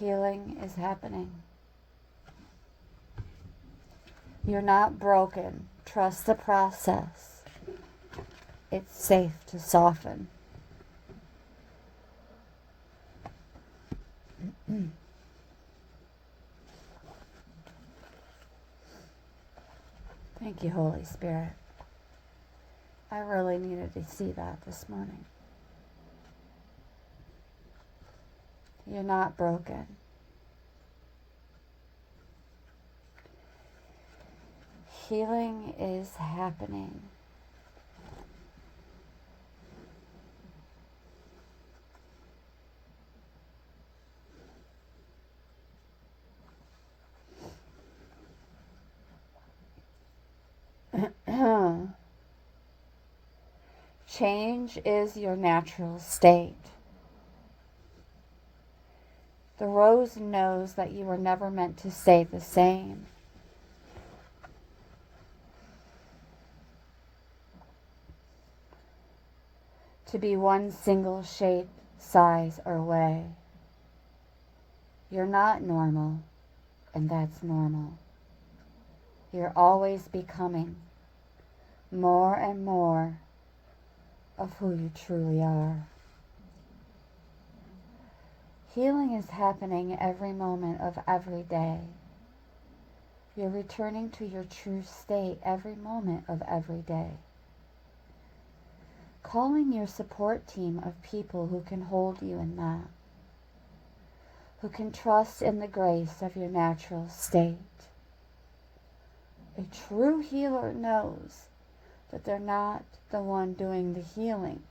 Healing is happening. You're not broken. Trust the process. It's safe to soften. Thank you, Holy Spirit. I really needed to see that this morning. You're not broken. Healing is happening. Change is your natural state. The rose knows that you were never meant to stay the same. To be one single shape, size, or way. You're not normal, and that's normal. You're always becoming more and more of who you truly are. Healing is happening every moment of every day. You're returning to your true state every moment of every day. Calling your support team of people who can hold you in that, who can trust in the grace of your natural state. A true healer knows that they're not the one doing the healing.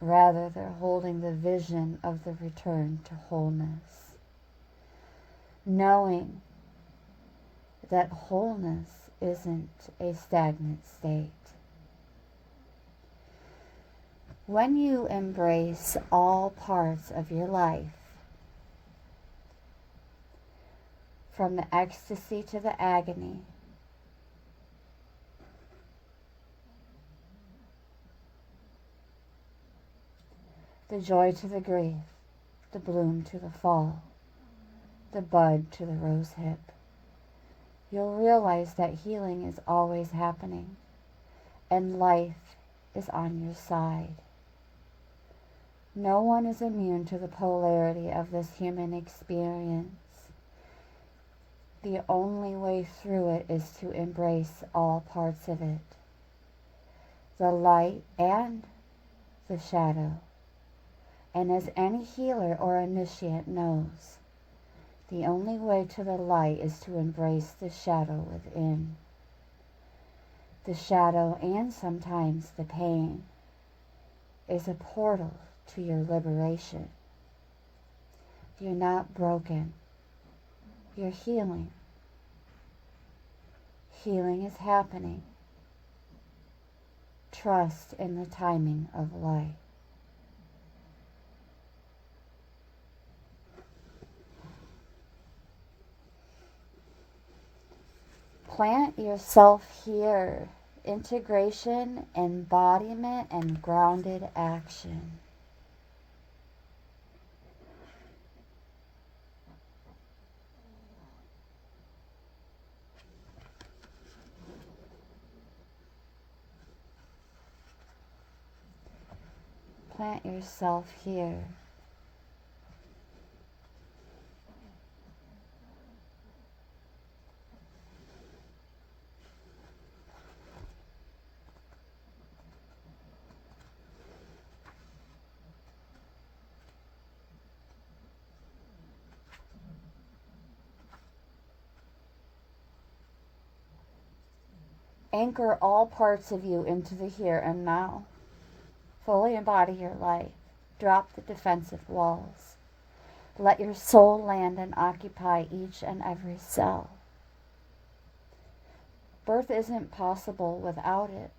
Rather, they're holding the vision of the return to wholeness. Knowing that wholeness isn't a stagnant state. When you embrace all parts of your life, from the ecstasy to the agony, the joy to the grief, the bloom to the fall, the bud to the rose hip, you'll realize that healing is always happening and life is on your side. No one is immune to the polarity of this human experience. The only way through it is to embrace all parts of it, the light and the shadow. And as any healer or initiate knows, the only way to the light is to embrace the shadow within. The shadow, and sometimes the pain, is a portal to your liberation. You're not broken. You're healing. Healing is happening. Trust in the timing of life. Plant yourself here. Integration, embodiment, and grounded action. Plant yourself here. Anchor all parts of you into the here and now. Fully embody your life. Drop the defensive walls. Let your soul land and occupy each and every cell. Birth isn't possible without it.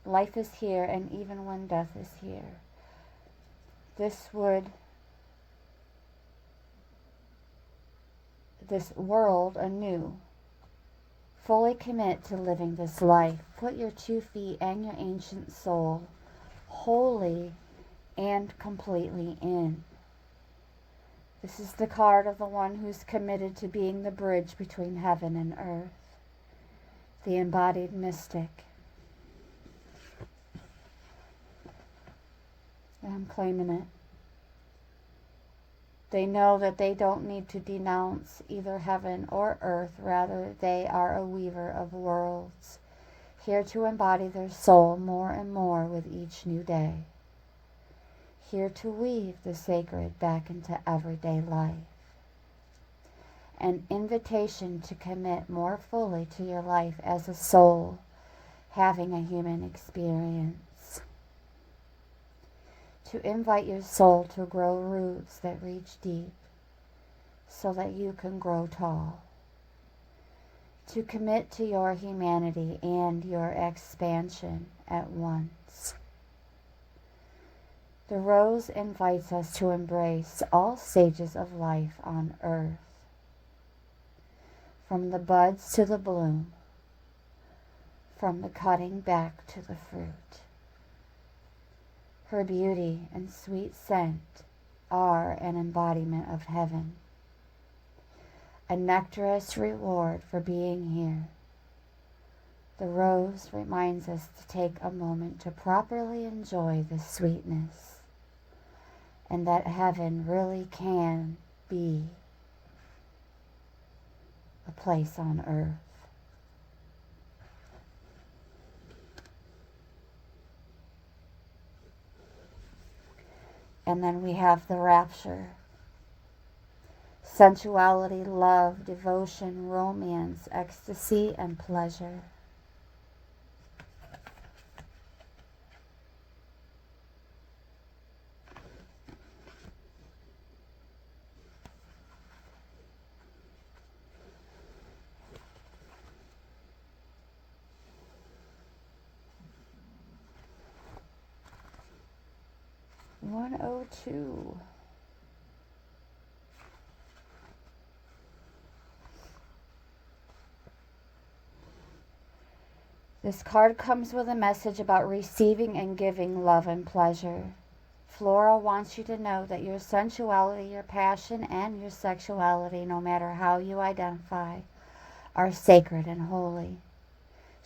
Life is here, and even when death is here, this world anew. Fully commit to living this life. Put your 2 feet and your ancient soul wholly and completely in. This is the card of the one who's committed to being the bridge between heaven and earth, the embodied mystic. And I'm claiming it. They know that they don't need to denounce either heaven or earth. Rather, they are a weaver of worlds, here to embody their soul more and more with each new day, here to weave the sacred back into everyday life. An invitation to commit more fully to your life as a soul having a human experience. To invite your soul to grow roots that reach deep so that you can grow tall. To commit to your humanity and your expansion at once. The rose invites us to embrace all stages of life on earth, from the buds to the bloom, from the cutting back to the fruit. Her beauty and sweet scent are an embodiment of heaven, a nectarous reward for being here. The rose reminds us to take a moment to properly enjoy the sweetness, and that heaven really can be a place on earth. And then we have the rapture. Sensuality, love, devotion, romance, ecstasy, and pleasure. $102. This card comes with a message about receiving and giving love and pleasure. Flora wants you to know that your sensuality, your passion, and your sexuality, no matter how you identify, are sacred and holy.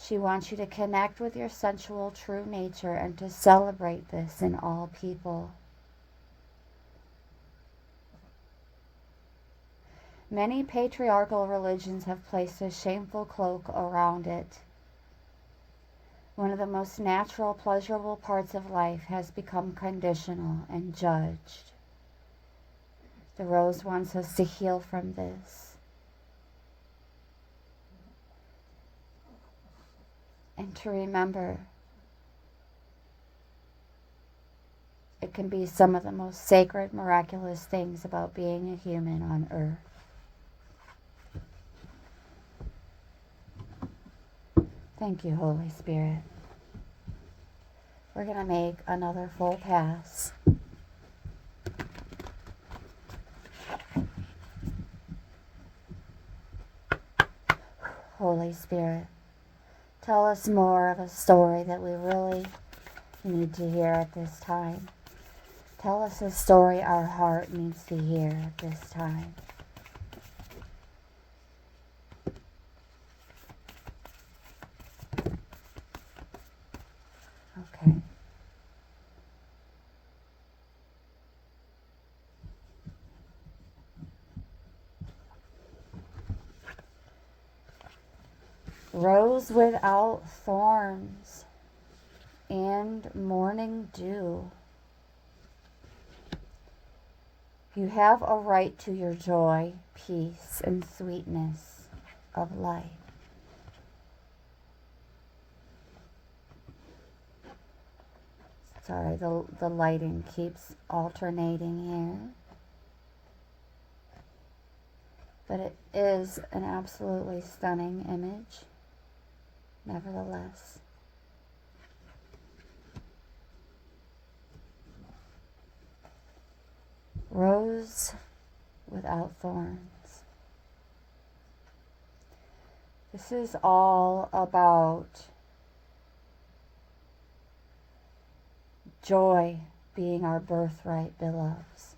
She wants you to connect with your sensual true nature and to celebrate this in all people. Many patriarchal religions have placed a shameful cloak around it. One of the most natural, pleasurable parts of life has become conditional and judged. The rose wants us to heal from this. And to remember, it can be some of the most sacred, miraculous things about being a human on earth. Thank you, Holy Spirit. We're going to make another full pass. Holy Spirit, tell us more of a story that we really need to hear at this time. Tell us a story our heart needs to hear at this time. Okay. Rose without thorns and morning dew. You have a right to your joy, peace, and sweetness of life. Sorry, the lighting keeps alternating here. But it is an absolutely stunning image, nevertheless. Rose without thorns. This is all about joy being our birthright, beloveds.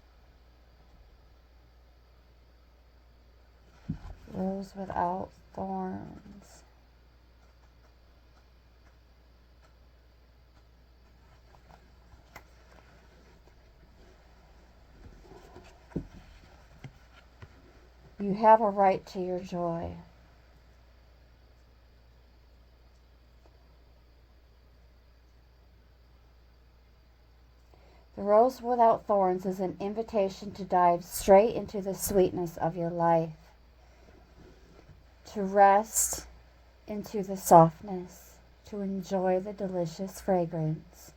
Rose without thorns. You have a right to your joy. The rose without thorns is an invitation to dive straight into the sweetness of your life, to rest into the softness, to enjoy the delicious fragrance,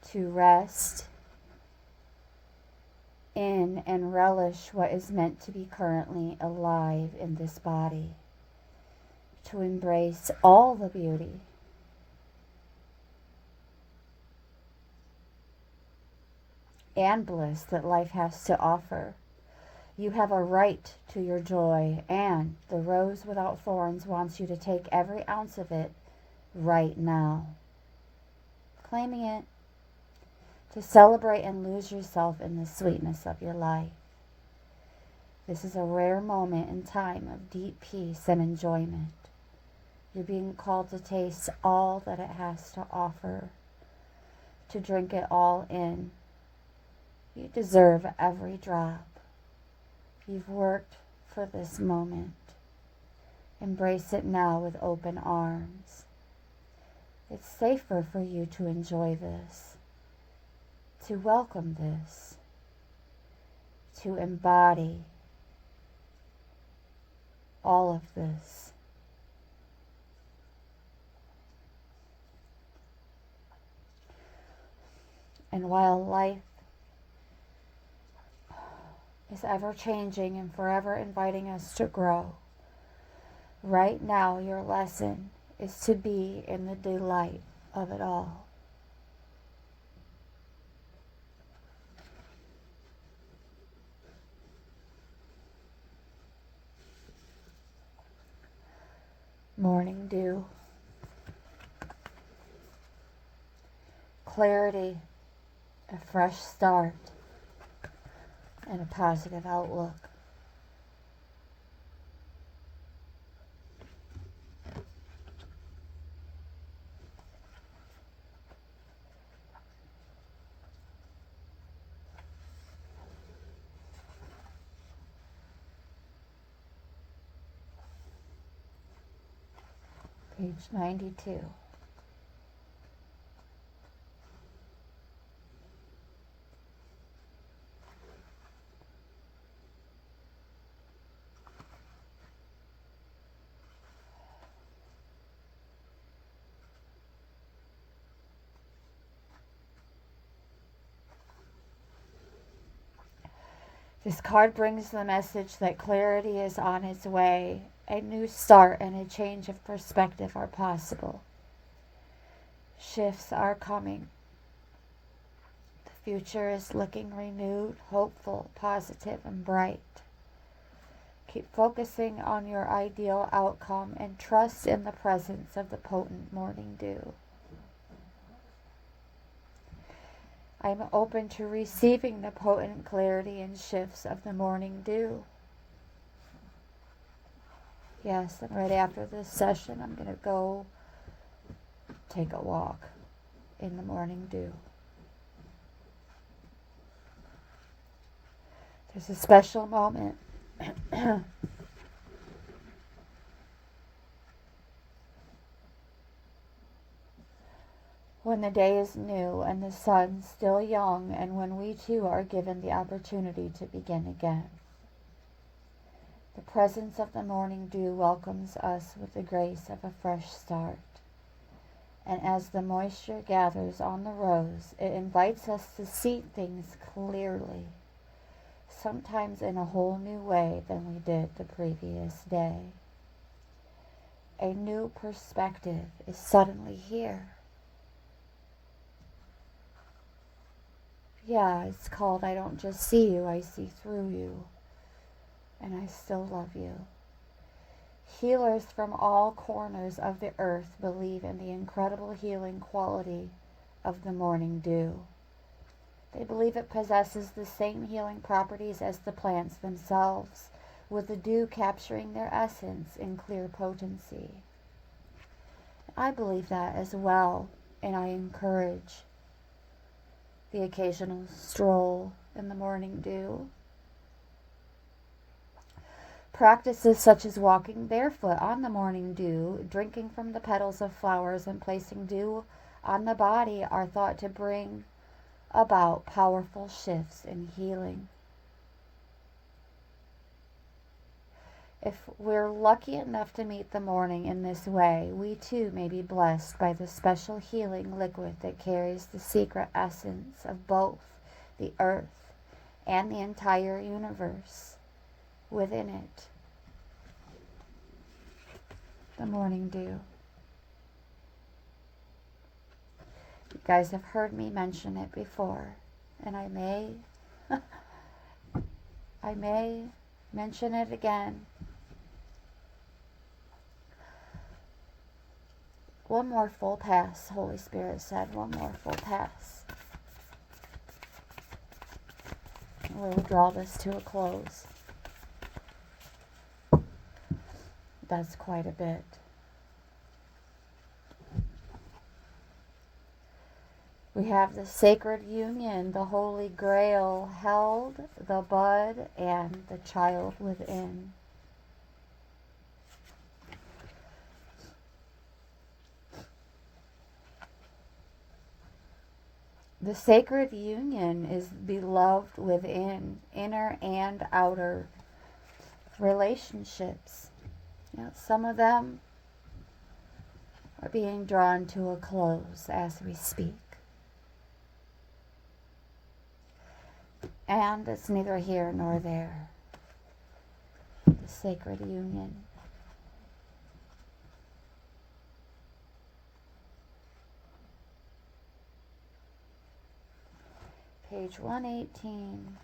to rest in and relish what is meant to be currently alive in this body, to embrace all the beauty, and bliss that life has to offer. You have a right to your joy, and the rose without thorns wants you to take every ounce of it right now, claiming it, to celebrate and lose yourself in the sweetness of your life. This is a rare moment in time of deep peace and enjoyment. You're being called to taste all that it has to offer, to drink it all in. You deserve every drop. You've worked for this moment. Embrace it now with open arms. It's safer for you to enjoy this, to welcome this, to embody all of this. And while life is ever changing and forever inviting us to grow, right now your lesson is to be in the delight of it all. Morning dew. Clarity, a fresh start, and a positive outlook. Page 92. This card brings the message that clarity is on its way. A new start and a change of perspective are possible. Shifts are coming. The future is looking renewed, hopeful, positive, and bright. Keep focusing on your ideal outcome and trust in the presence of the potent morning dew. I'm open to receiving the potent clarity and shifts of the morning dew. Yes, and right after this session, I'm going to go take a walk in the morning dew. There's a special moment when the day is new and the sun still young, and when we too are given the opportunity to begin again. The presence of the morning dew welcomes us with the grace of a fresh start. And as the moisture gathers on the rose, it invites us to see things clearly, sometimes in a whole new way than we did the previous day. A new perspective is suddenly here. Yeah, it's called I don't just see you, I see through you. And I still love you. Healers from all corners of the earth believe in the incredible healing quality of the morning dew. They believe it possesses the same healing properties as the plants themselves, with the dew capturing their essence in clear potency. I believe that as well, and I encourage the occasional stroll in the morning dew. Practices such as walking barefoot on the morning dew, drinking from the petals of flowers, and placing dew on the body are thought to bring about powerful shifts in healing. If we're lucky enough to meet the morning in this way, we too may be blessed by the special healing liquid that carries the secret essence of both the earth and the entire universe within it. The morning dew. You guys have heard me mention it before, and I may mention it again. One more full pass, Holy Spirit said. One more full pass. We'll draw this to a close. That's quite a bit. We have the sacred union, the Holy Grail held, the bud, and the child within. The sacred union is beloved within, inner and outer relationships. You know, some of them are being drawn to a close as we speak. And it's neither here nor there. The sacred union. Page 118.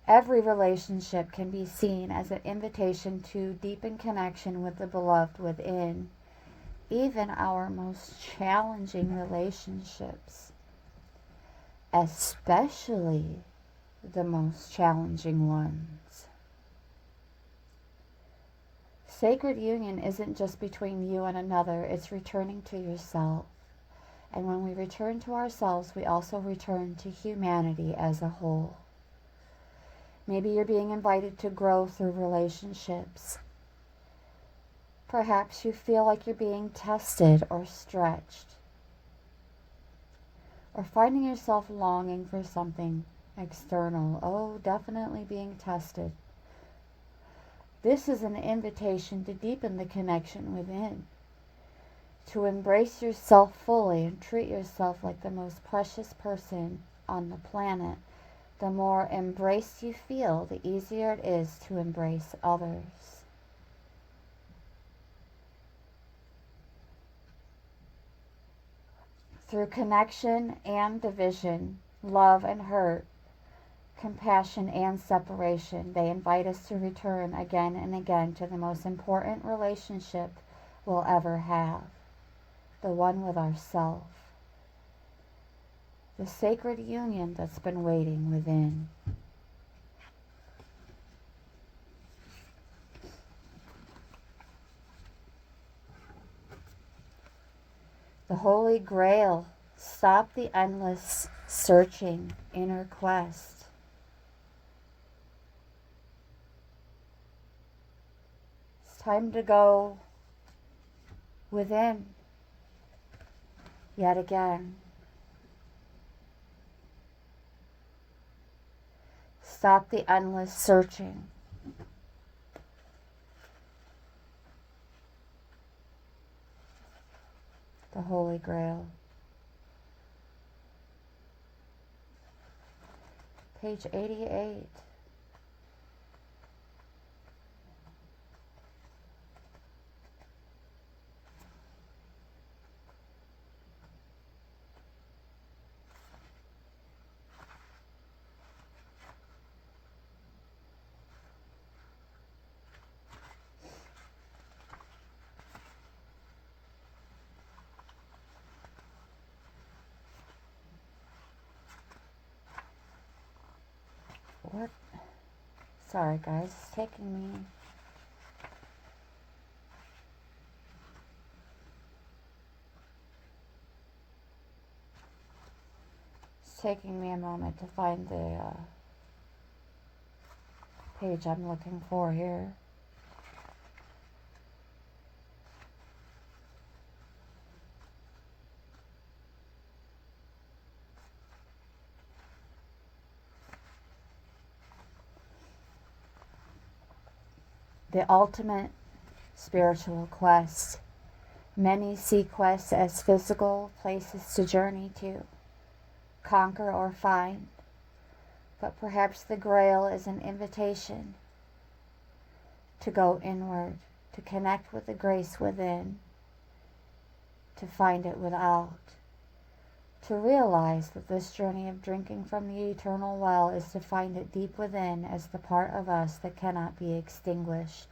Every relationship can be seen as an invitation to deepen connection with the beloved within, even our most challenging relationships, especially the most challenging ones. Sacred union isn't just between you and another, it's returning to yourself. And when we return to ourselves, we also return to humanity as a whole. Maybe you're being invited to grow through relationships. Perhaps you feel like you're being tested or stretched, or finding yourself longing for something external. Oh, definitely being tested. This is an invitation to deepen the connection within, to embrace yourself fully and treat yourself like the most precious person on the planet. The more embraced you feel, the easier it is to embrace others. Through connection and division, love and hurt, compassion and separation, they invite us to return again and again to the most important relationship we'll ever have, the one with ourself, the sacred union that's been waiting within. The Holy Grail, stop the endless searching inner quest. It's time to go within yet again. Stop the endless searching. The Holy Grail. Page 88. What? Sorry guys, it's taking me a moment to find the page I'm looking for here. The ultimate spiritual quest. Many see quests as physical places to journey to, conquer or find, but perhaps the Grail is an invitation to go inward, to connect with the grace within, to find it without, to realize that this journey of drinking from the eternal well is to find it deep within as the part of us that cannot be extinguished.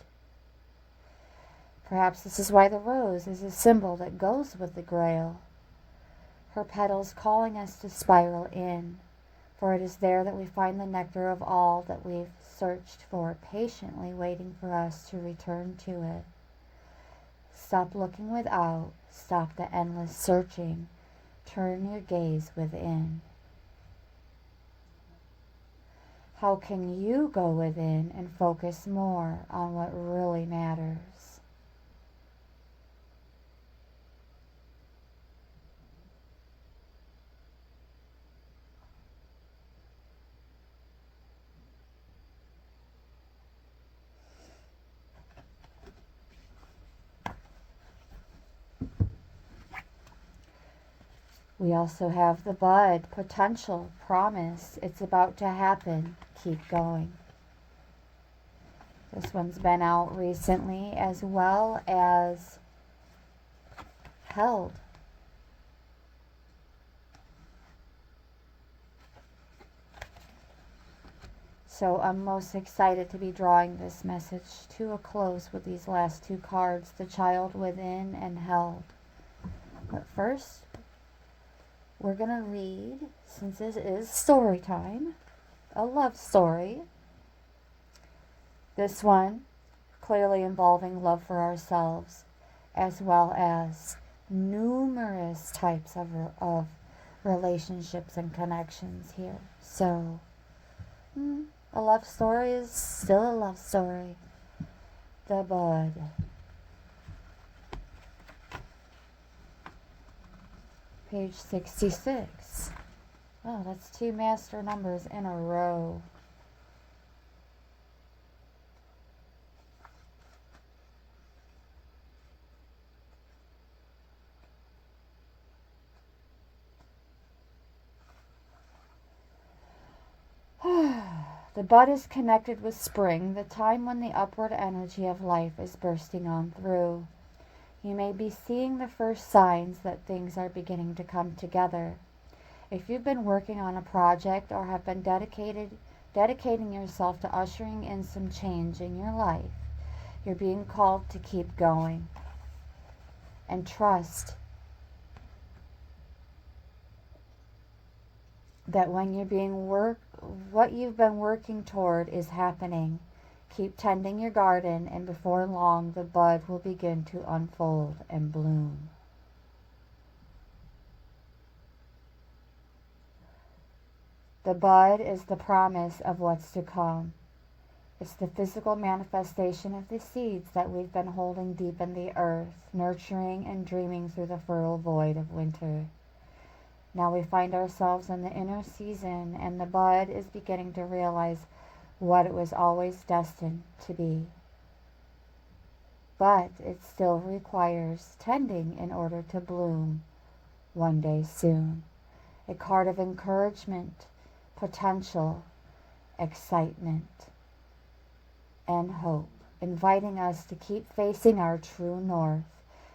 Perhaps this is why the rose is a symbol that goes with the Grail, her petals calling us to spiral in, for it is there that we find the nectar of all that we've searched for, patiently waiting for us to return to it. Stop looking without, stop the endless searching, turn your gaze within. How can you go within and focus more on what really matters? We also have the bud, potential, promise. It's about to happen. Keep going. This one's been out recently, as well as held. So I'm most excited to be drawing this message to a close with these last two cards, the child within and held. But first, we're going to read, since it is story time, a love story. This one clearly involving love for ourselves, as well as numerous types of relationships and connections here. So, a love story is still a love story. The bud. Page 66. Oh, that's two master numbers in a row. The bud is connected with spring, the time when the upward energy of life is bursting on through. You may be seeing the first signs that things are beginning to come together. If you've been working on a project or have been dedicating yourself to ushering in some change in your life, you're being called to keep going and trust that when what you've been working toward is happening. Keep tending your garden, and before long the bud will begin to unfold and bloom. The bud is the promise of what's to come. It's the physical manifestation of the seeds that we've been holding deep in the earth, nurturing and dreaming through the fertile void of winter. Now we find ourselves in the inner season, and the bud is beginning to realize what it was always destined to be. But it still requires tending in order to bloom one day soon. A card of encouragement, potential, excitement, and hope, inviting us to keep facing our true north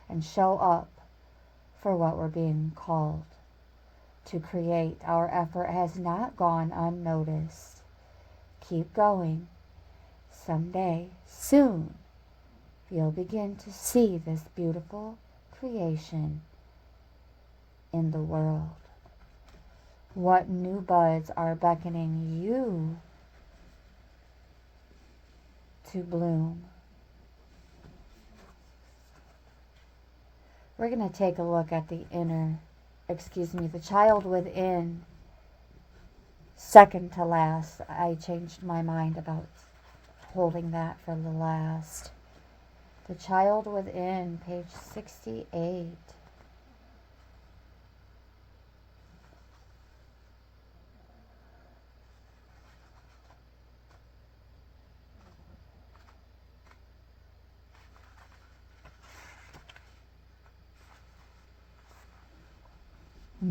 and show up for what we're being called to create. Our effort has not gone unnoticed. Keep going. Someday, soon, you'll begin to see this beautiful creation in the world. What new buds are beckoning you to bloom. We're going to take a look at the child within. Second to last. I changed my mind about holding that for the last. The child within, page 68.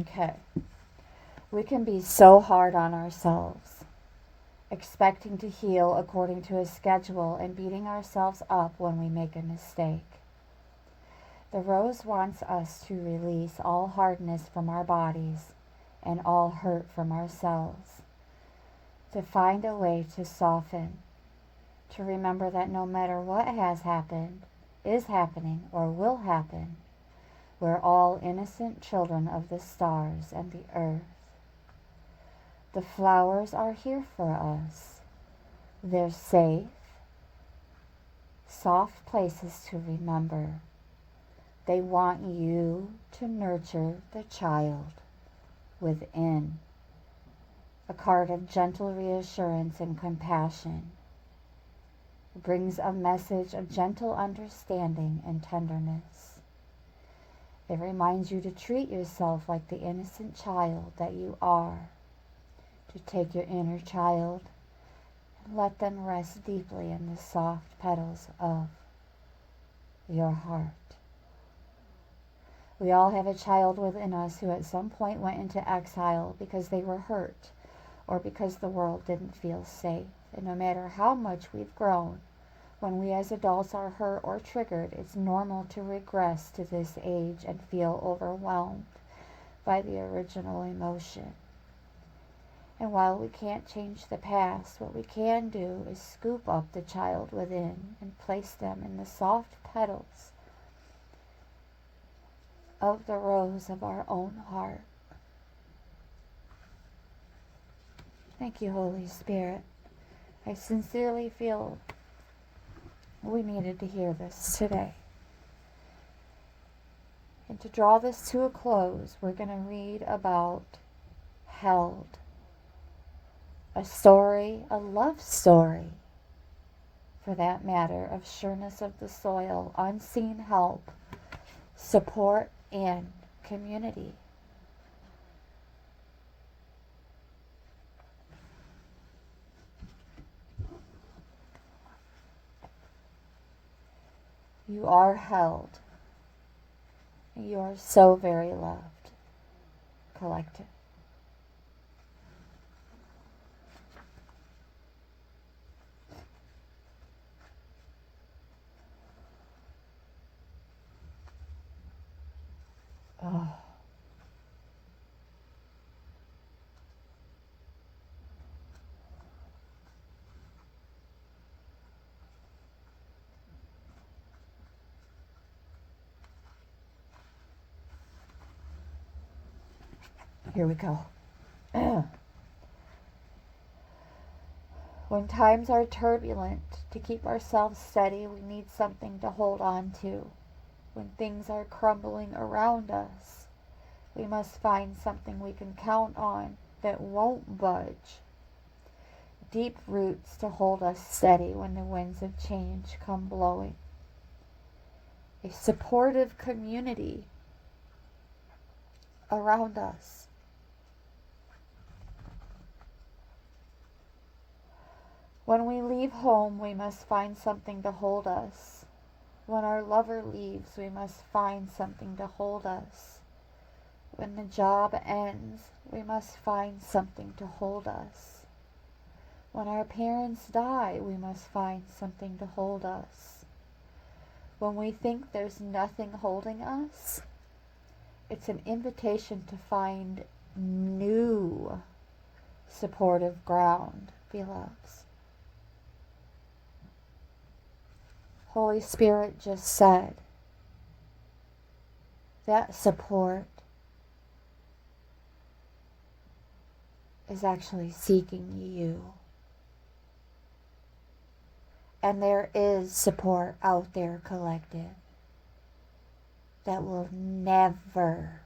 Okay. We can be so hard on ourselves, expecting to heal according to a schedule and beating ourselves up when we make a mistake. The rose wants us to release all hardness from our bodies and all hurt from ourselves, to find a way to soften, to remember that no matter what has happened, is happening, or will happen, we're all innocent children of the stars and the earth. The flowers are here for us. They're safe, soft places to remember. They want you to nurture the child within. A card of gentle reassurance and compassion. It brings a message of gentle understanding and tenderness. It reminds you to treat yourself like the innocent child that you are, to take your inner child and let them rest deeply in the soft petals of your heart. We all have a child within us who at some point went into exile because they were hurt or because the world didn't feel safe. And no matter how much we've grown, when we as adults are hurt or triggered, it's normal to regress to this age and feel overwhelmed by the original emotion. And while we can't change the past, what we can do is scoop up the child within and place them in the soft petals of the rose of our own heart. Thank you, Holy Spirit. I sincerely feel we needed to hear this today. And to draw this to a close, we're going to read about Held. A story, a love story, for that matter, of sureness of the soil, unseen help, support, and community. You are held. You are so very loved. Collective. Oh. Here we go. When times are turbulent, to keep ourselves steady, we need something to hold on to. When things are crumbling around us, we must find something we can count on that won't budge. Deep roots to hold us steady when the winds of change come blowing. A supportive community around us. When we leave home, we must find something to hold us. When our lover leaves, we must find something to hold us. When the job ends, we must find something to hold us. When our parents die, we must find something to hold us. When we think there's nothing holding us, it's an invitation to find new supportive ground, beloveds. Holy Spirit just said that support is actually seeking you. And there is support out there, collective, that will never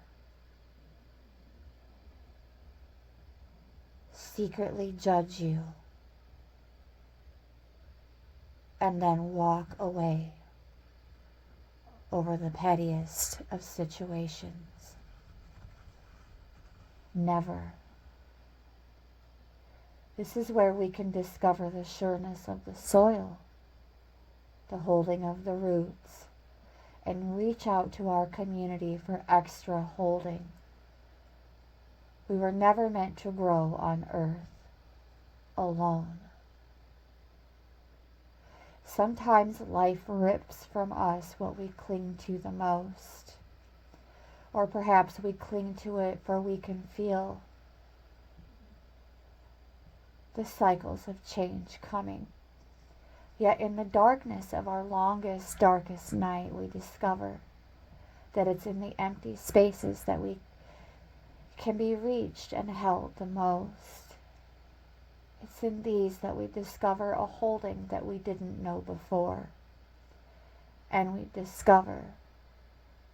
secretly judge you and then walk away over the pettiest of situations. Never. This is where we can discover the sureness of the soil, the holding of the roots, and reach out to our community for extra holding. We were never meant to grow on earth alone. Sometimes life rips from us what we cling to the most. Or perhaps we cling to it for we can feel the cycles of change coming. Yet in the darkness of our longest, darkest night, we discover that it's in the empty spaces that we can be reached and held the most. It's in these that we discover a holding that we didn't know before. And we discover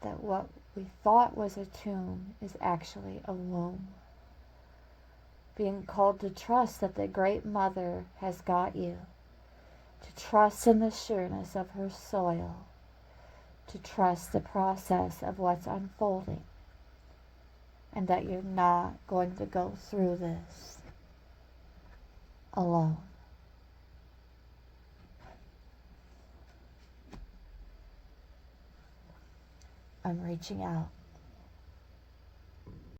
that what we thought was a tomb is actually a womb. Being called to trust that the Great Mother has got you, to trust in the sureness of her soil, to trust the process of what's unfolding, and that you're not going to go through this alone. I'm reaching out.